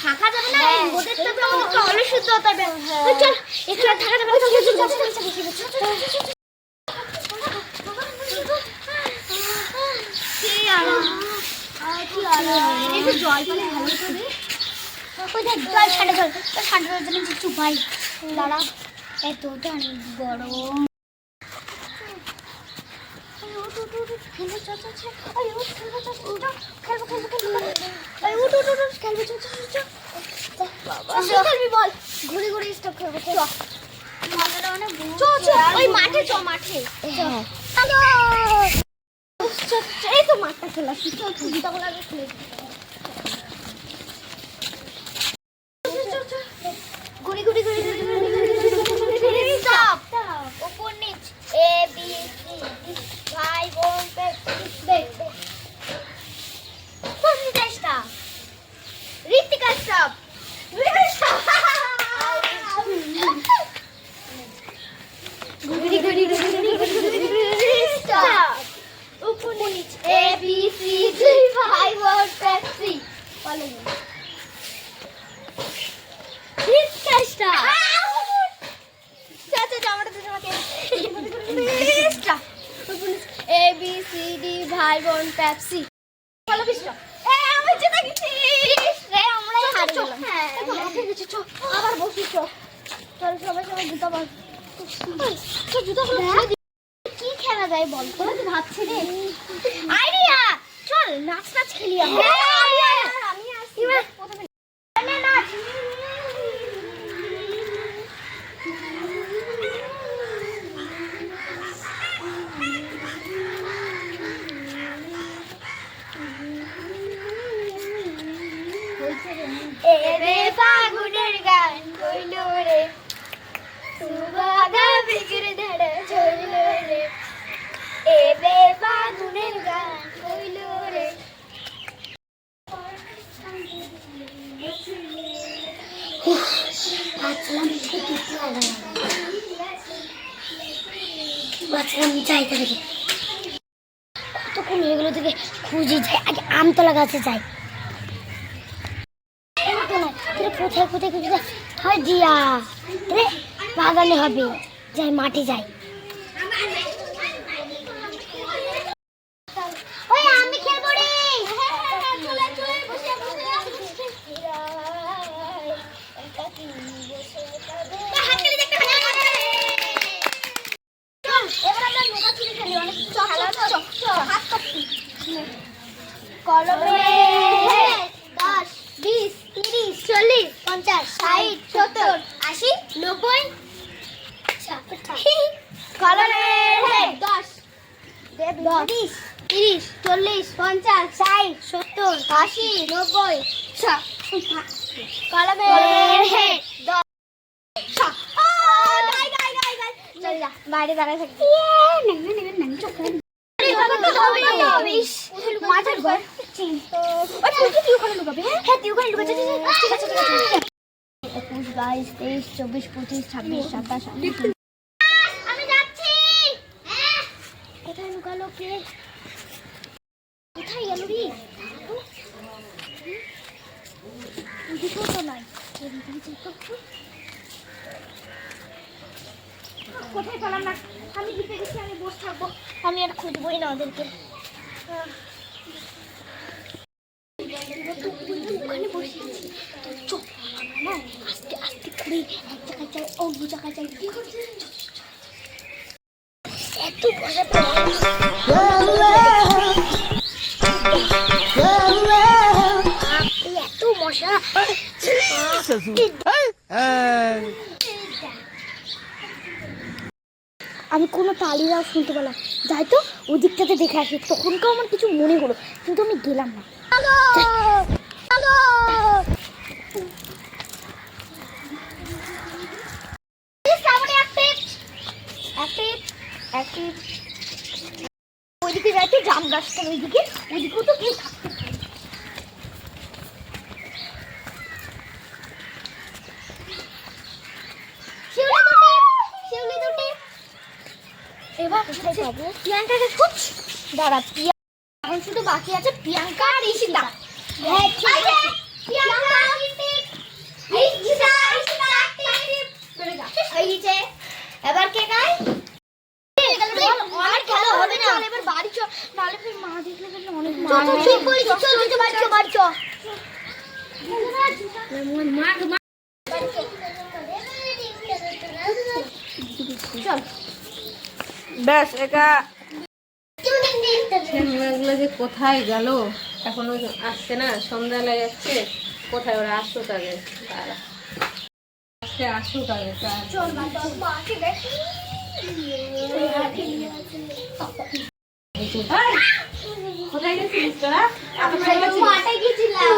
থাকা যাবে না, ওদেরটা তো তাহলে শুদ্ধ হতে হবে। চল এখানে থাকা যাবে না, চল একটু জল পেলে ভালো হবে। ওই দেখ জল ঠান্ডা জল, ঠান্ডা জলের জন্য চুপ ভাই দাঁড়া, এতটা গরম। ঘুরে ঘুরে স্টপ খেলবো, ওই মাঠে চ, মাঠে এই তো মাঠটা খেলা জুতাগুলো আগে খুলে ঘুরি ঘুরি ঘুরি ঘুরি ঘুরি স্টপ ওপর নিচ এ বি সি ডি ভাই বোন চেষ্টা ঋতিকা স্টপ ঘুরি ঘুরি ঘুরি স্টপ ওপর নিচ এ বি সি ডি ভাই বোন পেপসি বলো চেষ্টা এ বি সি ডি ভাই বোন পেপসি বলো বিষ্ণু আমি জিতে গেছি রে, আমরাই হারে গেলাম। হ্যাঁ মাঠে গেছি, চ আবার বসি, চ চল সবাই সবাই জুতা বল, জুতাগুলো কি খেলা যায় বল তো, ভাবছি রে আইডিয়া, চল নাচ নাচ খেলি আমরা। আমি আসছি প্রথমে নাচ এরে ফাগুনের গান কইল রে, সুবাদা বিগির ধড়ে চইল রে, এরে ফাগুনের গান কইল রে। কতক্ষণ এগুলো থেকে খুঁজি যাই, আগে আমতলা গাছে যাই, কোথায় কোথায় খুঁজে হয় দিয়া রে, বাগানে হবে, যাই মাঠে যাই। ওই আমি খেলবো রে, কলমে 10 20 30 40 50 60 70 80 90 কলমে 10 20 30 40 50 60 70 80 90 কলমে 10 বাইরে দাঁড়ায় থাকি মাঝের ঘর তুই ওখানে লুকাবি। হ্যাঁ তুই ওখানে লুকাচ্ছি, ঠিক আছে ঠিক আছে। 21 22 23 24 25 26 27 28 আমি যাচ্ছি। কোথায় লুকালো কে, কোথায় গেল রে, ওদিকেও তো নাই, কোথায় পেলাম না, আমি জিতে গেছি, আমি বসে থাকবো, আমি আর খুঁজবোই না ওদেরকে। ওখানে বসে আছি তো, চল না আস্তে আস্তে ঘুরে এক জায়গায় যাই, অন্য জায়গায় যাই, এত বসে এত মশা। আমি কোনো তালিরাও শুনতে পেলাম, যাই তো ওই দিকটাতে দেখে আসি, তখনকেও আমার কিছু মনে হলো কিন্তু আমি গেলাম না। ওইদিকে যাইতে জাম গাছটা, ওইদিকেও তো কেউ থাকতে পারে। এবার কোথায় যাবো, প্রিয়াঙ্কাকে খুঁজ, দাঁড়া এখন শুধু বাকি আছে প্রিয়াঙ্কা আর ঈশিতা। হ্যাঁ ঠিক আছে, প্রিয়াঙ্কা এবার কে গায়? অনেক খেলা হবে না, এবার বাড়ি চ, নালে ফির মা দেখলে বললে অনেক মার। চল বাড়ি চ, বাড়ি চ। চল ব্যাস একা ছেলেমেয়েগুলো যে কোথায় গেল এখনো আসছে না, সন্ধ্যা লেগে যাচ্ছে। কোথায় ওরা আসুক আগে, তারা আসুক আগে। চল মা কে দেখ। কোথায় গেছিস তোরা? মাঠে গেছিলাম।